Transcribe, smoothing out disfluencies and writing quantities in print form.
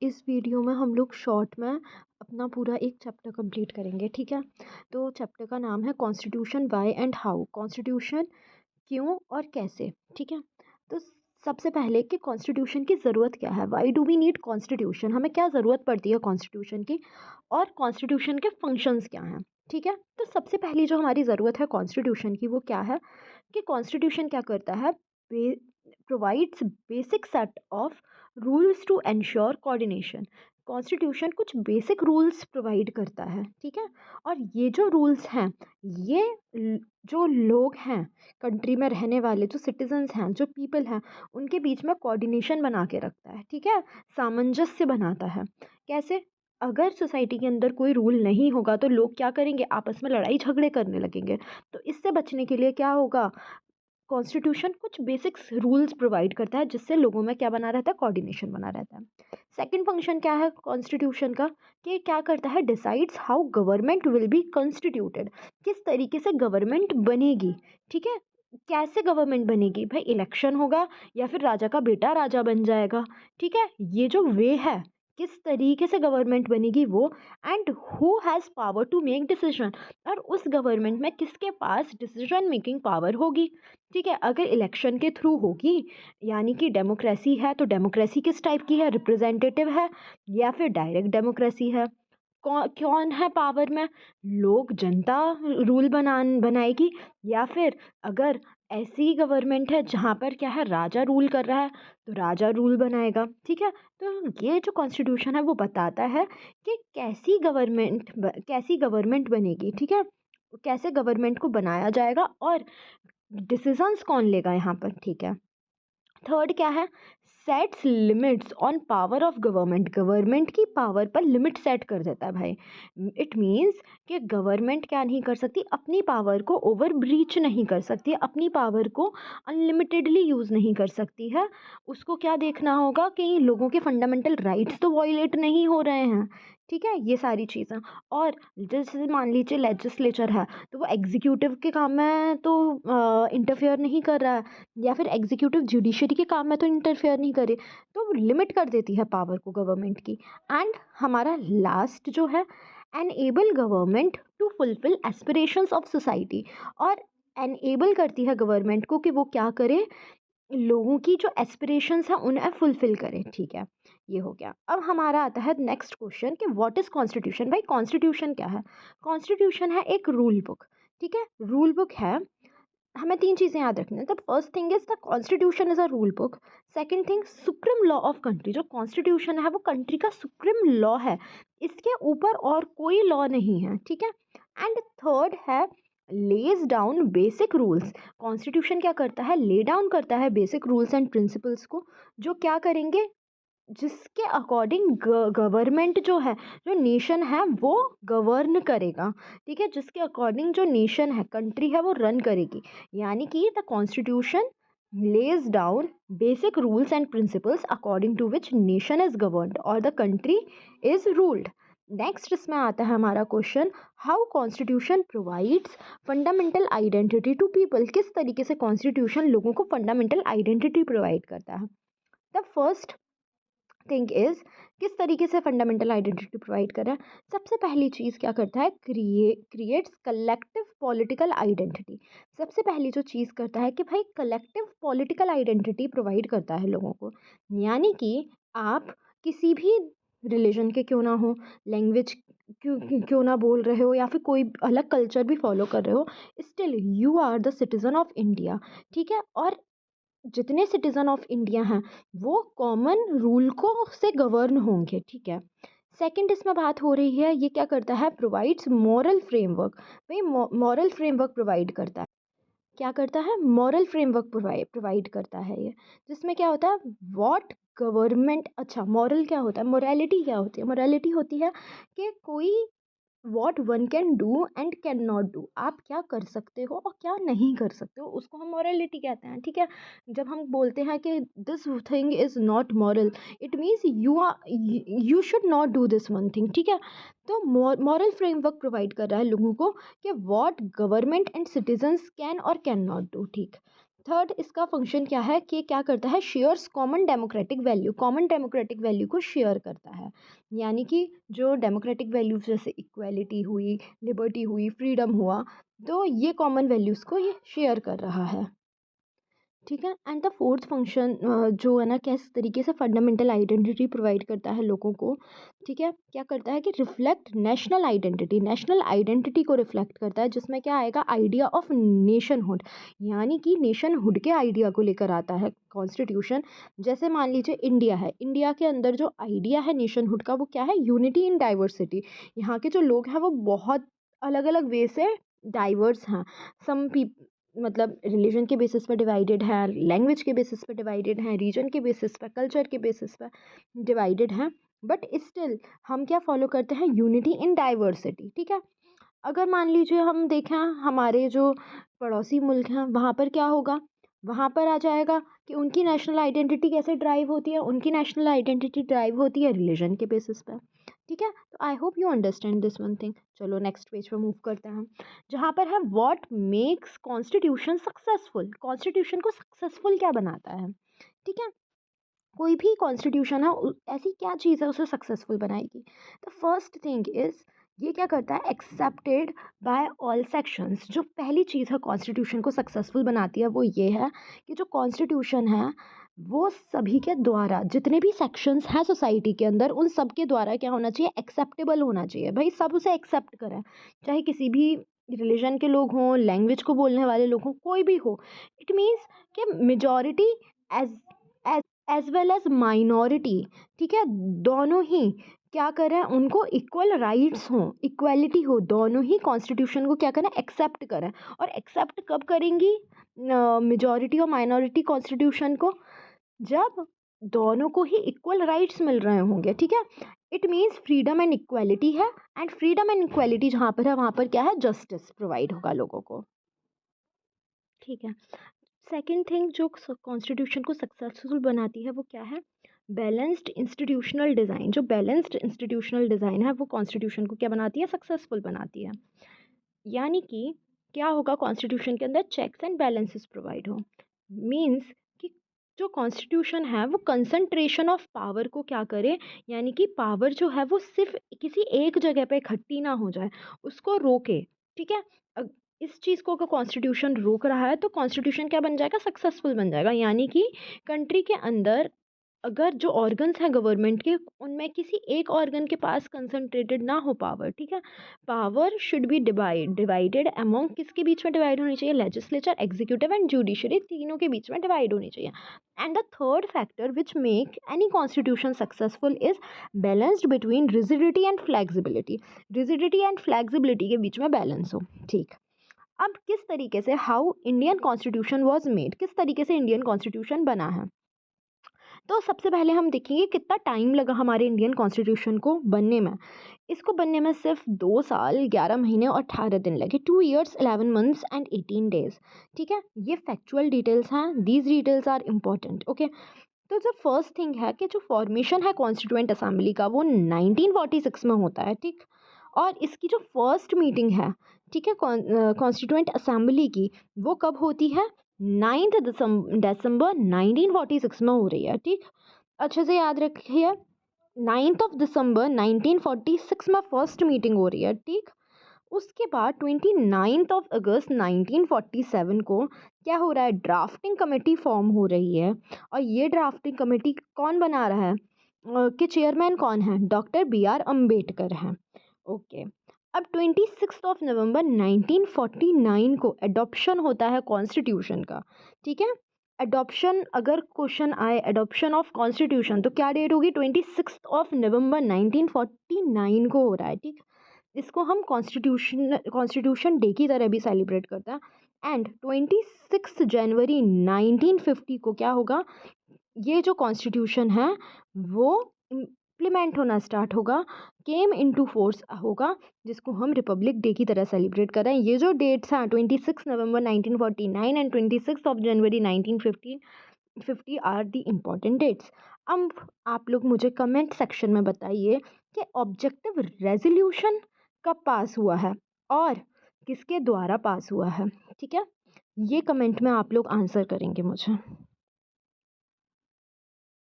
इस वीडियो में हम लोग शॉर्ट में अपना पूरा एक चैप्टर कंप्लीट करेंगे, ठीक है। तो चैप्टर का नाम है constitution why and how, constitution क्यों और कैसे, ठीक है। तो सबसे पहले कि कॉन्स्टिट्यूशन की ज़रूरत क्या है, why do we need constitution, हमें क्या ज़रूरत पड़ती है कॉन्स्टिट्यूशन की, और कॉन्स्टिट्यूशन के फंक्शंस क्या हैं, ठीक है। तो सबसे पहली जो हमारी ज़रूरत है कॉन्स्टिट्यूशन की वो क्या है कि कॉन्स्टिट्यूशन क्या करता है, provides basic set of rules to ensure coordination. Constitution कुछ बेसिक रूल्स प्रोवाइड करता है, ठीक है। और ये जो रूल्स हैं ये जो लोग हैं कंट्री में रहने वाले, जो सिटीजन्स हैं, जो पीपल हैं, उनके बीच में कोऑर्डिनेशन बना के रखता है, ठीक है, सामंजस्य बनाता है। कैसे? अगर सोसाइटी के अंदर कोई रूल नहीं होगा तो लोग क्या करेंगे, आपस में लड़ाई झगड़े करने लगेंगे। तो इससे बचने के लिए क्या होगा, कॉन्स्टिट्यूशन कुछ बेसिक रूल्स प्रोवाइड करता है जिससे लोगों में क्या बना रहता है, कोऑर्डिनेशन बना रहता है। सेकंड फंक्शन क्या है कॉन्स्टिट्यूशन का, कि क्या करता है, decides how government will be constituted, किस तरीके से गवर्नमेंट बनेगी, ठीक है। कैसे गवर्नमेंट बनेगी भाई, इलेक्शन होगा या फिर राजा का बेटा राजा बन जाएगा, ठीक है। ये जो वे है किस तरीके से गवर्नमेंट बनेगी वो, and who has power to make decision, और उस गवर्नमेंट में किसके पास डिसीजन मेकिंग पावर होगी, ठीक है। अगर इलेक्शन के थ्रू होगी यानी कि डेमोक्रेसी है, तो डेमोक्रेसी किस टाइप की है, रिप्रेजेंटेटिव है या फिर डायरेक्ट डेमोक्रेसी है। कौन कौन है पावर में, लोग, जनता रूल बनाएगी, या फिर अगर ऐसी गवर्नमेंट है जहाँ पर क्या है, राजा रूल कर रहा है, तो राजा रूल बनाएगा, ठीक है। तो ये जो कॉन्स्टिट्यूशन है वो बताता है कि कैसी गवर्नमेंट बनेगी, ठीक है, कैसे गवर्नमेंट को बनाया जाएगा और डिसीजंस कौन लेगा यहाँ पर, ठीक है। थर्ड क्या है, sets limits on power of government, government की पावर पर लिमिट सेट कर देता है भाई। इट मीन्स कि गवर्नमेंट क्या नहीं कर सकती, अपनी पावर को ओवर ब्रीच नहीं कर सकती, अपनी पावर को अनलिमिटेडली यूज़ नहीं कर सकती है। उसको क्या देखना होगा कि लोगों के फंडामेंटल राइट्स तो वॉयलेट नहीं हो रहे हैं, ठीक है, ये सारी चीज़ें। और जैसे मान लीजिए लेजिस्लेचर है, तो वो एग्जीक्यूटिव के काम में तो इंटरफेयर नहीं कर रहा है, या फिर एग्जीक्यूटिव जुडिशरी के काम में तो इंटरफेयर नहीं करे, तो लिमिट कर देती है पावर को गवर्नमेंट की। एंड हमारा लास्ट जो है, enable government to fulfil aspirations of society, और एनएबल करती है गवर्नमेंट को कि वो क्या करे, लोगों की जो एस्पिरेशंस हैं उन्हें फुलफिल करें, ठीक है। ये हो गया। अब हमारा आता है नेक्स्ट क्वेश्चन कि व्हाट इज़ कॉन्स्टिट्यूशन, भाई कॉन्स्टिट्यूशन क्या है। कॉन्स्टिट्यूशन है एक रूल बुक, ठीक है, रूल बुक है। हमें तीन चीज़ें याद रखनी है। The first thing is the constitution is a rule book. Second thing, supreme law of country, जो कॉन्स्टिट्यूशन है वो कंट्री का सुप्रीम लॉ है, इसके ऊपर और कोई लॉ नहीं है, ठीक है। एंड थर्ड है, lays down basic rules, constitution क्या करता है, ले डाउन करता है बेसिक रूल्स एंड प्रिंसिपल्स को, जो क्या करेंगे, जिसके अकॉर्डिंग गवर्नमेंट जो है, जो नेशन है वो गवर्न करेगा, ठीक है, जिसके अकॉर्डिंग जो नेशन है, कंट्री है, वो रन करेगी। यानी कि the constitution lays down basic rules and principles according to which nation is governed or the country is ruled. Next इसमें आता है हमारा question, how constitution provides fundamental identity to people, किस तरीके से कॉन्स्टिट्यूशन लोगों को फंडामेंटल आइडेंटिटी प्रोवाइड करता है। द फर्स्ट थिंग इज़, किस तरीके से फंडामेंटल आइडेंटिटी प्रोवाइड कर रहा है। सबसे पहली चीज़ क्या करता है, क्रिएट्स कलेक्टिव पॉलिटिकल आइडेंटिटी। सबसे पहली जो चीज़ करता है कि भाई कलेक्टिव पॉलिटिकल आइडेंटिटी प्रोवाइड करता है लोगों को। यानी कि आप किसी भी रिलीजन के क्यों ना हो, लैंग्वेज क्यों क्यों ना बोल रहे हो, या फिर कोई अलग कल्चर भी फॉलो कर रहे हो, still you are the citizen of India, ठीक है। और जितने सिटीज़न ऑफ इंडिया हैं वो कॉमन रूल को से गवर्न होंगे, ठीक है। सेकंड इसमें बात हो रही है, ये क्या करता है, प्रोवाइड्स मॉरल फ्रेमवर्क। भाई मॉरल फ्रेमवर्क प्रोवाइड करता है, क्या करता है, मॉरल फ्रेमवर्क प्रोवाइड करता है ये, जिसमें क्या होता है, व्हाट गवर्नमेंट, अच्छा मॉरल क्या होता है, मोरालिटी क्या होती है, मोरालिटी होती है कि कोई what one can do and can not do, आप क्या कर सकते हो और क्या नहीं कर सकते हो, उसको हम मॉरलिटी कहते हैं, ठीक है। जब हम बोलते हैं कि this thing is not moral, it means you should not do this one thing, ठीक है। तो मॉरल फ्रेमवर्क प्रोवाइड कर रहा है लोगों को कि what government and citizens can और कैन नॉट डू, ठीक। थर्ड इसका फंक्शन क्या है कि क्या करता है, शेयर्स कॉमन डेमोक्रेटिक वैल्यू को शेयर करता है। यानी कि जो डेमोक्रेटिक वैल्यूज जैसे इक्वालिटी हुई, लिबर्टी हुई, फ्रीडम हुआ, तो ये कॉमन वैल्यूज़ को ये शेयर कर रहा है। ठीक है। एंड द फोर्थ फंक्शन जो है ना, किस तरीके से फंडामेंटल आइडेंटिटी प्रोवाइड करता है लोगों को। ठीक है, क्या करता है कि रिफ्लेक्ट नेशनल आइडेंटिटी को रिफ्लेक्ट करता है, जिसमें क्या आएगा, आइडिया ऑफ नेशनहुड, यानी कि नेशनहुड के आइडिया को लेकर आता है कॉन्स्टिट्यूशन। जैसे मान लीजिए इंडिया है, इंडिया के अंदर जो आइडिया है नेशनहुड का वो क्या है, यूनिटी इन डाइवर्सिटी। यहाँ के जो लोग हैं वो बहुत अलग अलग वे से डाइवर्स हैं। सम मतलब रिलीजन के बेसिस पर डिवाइडेड है, लैंग्वेज के बेसिस पर डिवाइडेड है, रीजन के बेसिस पर, कल्चर के बेसिस पर डिवाइडेड है, बट स्टिल हम क्या फॉलो करते हैं, यूनिटी इन डाइवर्सिटी। ठीक है। अगर मान लीजिए हम देखें हमारे जो पड़ोसी मुल्क हैं वहाँ पर क्या होगा, वहाँ पर आ जाएगा कि उनकी नेशनल आइडेंटिटी कैसे ड्राइव होती है, उनकी नेशनल आइडेंटिटी ड्राइव होती है रिलीजन के बेसिस पर। ठीक है, तो I hope you understand this one thing. चलो नेक्स्ट पेज पर मूव करते हैं, जहाँ पर है what makes constitution successful. Constitution को सक्सेसफुल क्या बनाता है। ठीक है, कोई भी कॉन्स्टिट्यूशन है ऐसी क्या चीज़ है उसे सक्सेसफुल बनाएगी। द फर्स्ट थिंग इज़, ये क्या करता है, एक्सेप्टेड बाय ऑल सेक्शंस। जो पहली चीज़ है कॉन्स्टिट्यूशन को सक्सेसफुल बनाती है वो ये है कि जो कॉन्स्टिट्यूशन है वो सभी के द्वारा, जितने भी सेक्शंस हैं सोसाइटी के अंदर, उन सब के द्वारा क्या होना चाहिए, एक्सेप्टेबल होना चाहिए। भाई सब उसे एक्सेप्ट करें, चाहे किसी भी रिलीजन के लोग हों, लैंग्वेज को बोलने वाले लोग हों, कोई भी हो। इट मीन्स कि majority as as well as minority, ठीक है, दोनों ही क्या करें, उनको इक्वल राइट्स हों, इक्वालिटी हो, दोनों ही कॉन्स्टिट्यूशन को क्या करें, एक्सेप्ट करें। और एक्सेप्ट कब करेंगी मेजॉरिटी और माइनॉरिटी कॉन्स्टिट्यूशन को, जब दोनों को ही इक्वल राइट्स मिल रहे होंगे। ठीक है, it means freedom and equality है, एंड फ्रीडम एंड इक्वालिटी जहाँ पर है वहाँ पर क्या है, जस्टिस प्रोवाइड होगा लोगों को। ठीक है, सेकंड थिंग जो कॉन्स्टिट्यूशन को सक्सेसफुल बनाती है वो क्या है, बैलेंस्ड इंस्टीट्यूशनल डिज़ाइन। जो बैलेंस्ड इंस्टीट्यूशनल डिज़ाइन है वो कॉन्स्टिट्यूशन को क्या बनाती है, सक्सेसफुल बनाती है। यानी कि क्या होगा, कॉन्स्टिट्यूशन के अंदर चेक्स एंड बैलेंसेस प्रोवाइड हो। मीन्स कि जो कॉन्स्टिट्यूशन है वो कंसंट्रेशन ऑफ पावर को क्या करे, यानी कि पावर जो है वो सिर्फ किसी एक जगह पे इकट्ठी ना हो जाए, उसको रोके। ठीक है, इस चीज़ को अगर कॉन्स्टिट्यूशन रोक रहा है तो कॉन्स्टिट्यूशन क्या बन जाएगा, सक्सेसफुल बन जाएगा। यानी कि कंट्री के अंदर अगर जो ऑर्गन्स हैं गवर्नमेंट के, उनमें किसी एक ऑर्गन के पास कंसंट्रेटेड ना हो पावर। ठीक है, power should be divided among, किसके बीच में डिवाइड होनी चाहिए, लेजिस्लेचर, एग्जीक्यूटिव एंड जुडिशरी, तीनों के बीच में डिवाइड होनी चाहिए। And the third factor which make any constitution successful is balanced between rigidity and flexibility. Rigidity and flexibility के बीच में बैलेंस हो। ठीक, अब किस तरीके से, how Indian constitution was made, किस तरीके से इंडियन कॉन्स्टिट्यूशन बना है। तो सबसे पहले हम देखेंगे कितना टाइम लगा हमारे इंडियन कॉन्स्टिट्यूशन को बनने में। इसको बनने में सिर्फ 2 साल 11 महीने और 18 दिन लगे, 2 years 11 months एंड 18 days। ठीक है, ये फैक्चुअल डिटेल्स हैं, these details are important. Okay, तो जो फर्स्ट थिंग है कि जो फॉर्मेशन है कॉन्स्टिट्यूएंट असेंबली का वो 1946 में होता है। ठीक, और इसकी जो फर्स्ट मीटिंग है, ठीक है, कॉन्स्टिट्यूएंट असेंबली की, वो कब होती है, 9 दिसंबर 1946 में हो रही है। ठीक, अच्छे से याद रखिए, 9 दिसंबर 1946 में फर्स्ट मीटिंग हो रही है। ठीक, उसके बाद 29 अगस्त 1947 को क्या हो रहा है, ड्राफ्टिंग कमेटी फॉर्म हो रही है। और ये ड्राफ्टिंग कमेटी कौन बना रहा है, कि चेयरमैन कौन है, डॉक्टर B.R. अम्बेडकर हैं। ओके, अब 26 नवंबर 1949 को एडॉप्शन होता है कॉन्स्टिट्यूशन का। ठीक है, एडॉप्शन, अगर क्वेश्चन आए एडॉप्शन ऑफ कॉन्स्टिट्यूशन तो क्या डेट होगी, 26 नवंबर 1949 को हो रहा है। ठीक, इसको हम कॉन्स्टिट्यूशन डे की तरह भी सेलिब्रेट करते हैं। एंड 26 जनवरी 1950 को क्या होगा, ये जो कॉन्स्टिट्यूशन है वो इम्प्लीमेंट होना स्टार्ट होगा, केम इनटू फोर्स होगा, जिसको हम रिपब्लिक डे की तरह सेलिब्रेट कर रहे हैं। ये जो डेट्स हैं 26 November 1949 and 26 January 1950 are the important dates. अब आप लोग मुझे कमेंट सेक्शन में बताइए कि ऑब्जेक्टिव रेजोल्यूशन कब पास हुआ है और किसके द्वारा पास हुआ है। ठीक है, ये कमेंट में आप लोग आंसर करेंगे मुझे।